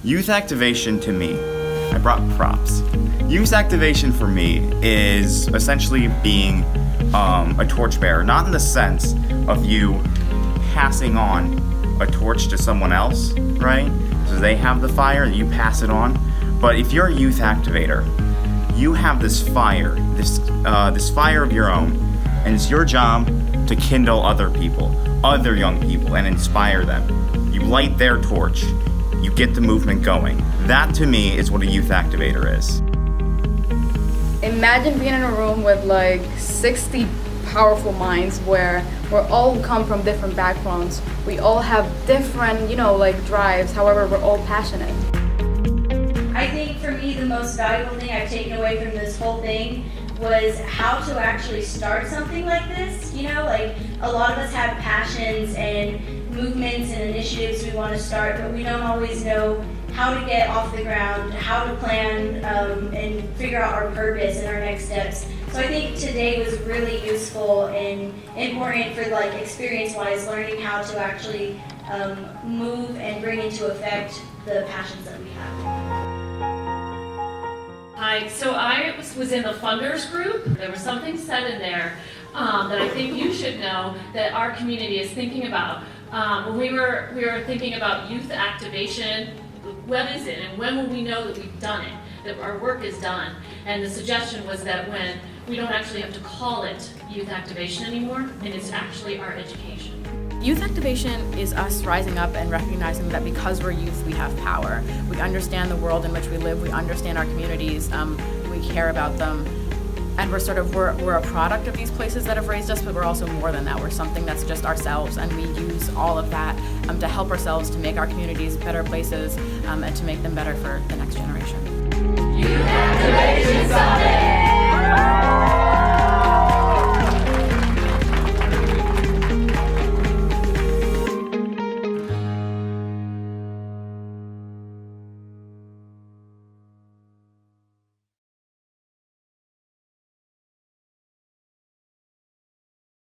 Youth activation to me, I brought props. Youth activation for me is essentially being a torchbearer, not in the sense of you passing on a torch to someone else, right? So they have the fire and you pass it on. But if you're a youth activator, you have this fire, this fire of your own, and it's your job to kindle other people, other young people, and inspire them. You light their torch, you get the movement going. That to me is what a youth activator is. Imagine being in a room with like 60 powerful minds where we all come from different backgrounds. We all have different, drives, however, we're all passionate. I think for me the most valuable thing I've taken away from this whole thing was how to actually start something like this. A lot of us have passions and movements and initiatives we want to start, but we don't always know how to get off the ground, how to plan and figure out our purpose and our next steps. So I think today was really useful and important for experience-wise, learning how to actually move and bring into effect the passions that we have. Hi, so I was in the funders group. There was something said in there that I think you should know that our community is thinking about. When we were thinking about youth activation, what is it and when will we know that we've done it, that our work is done? And the suggestion was that when we don't actually have to call it youth activation anymore, and it's actually our education. Youth activation is us rising up and recognizing that because we're youth, we have power. We understand the world in which we live, we understand our communities, we care about them, and we're a product of these places that have raised us, but we're also more than that. We're something that's just ourselves, and we use all of that to help ourselves, to make our communities better places, and to make them better for the next generation. Youth Activation Summit!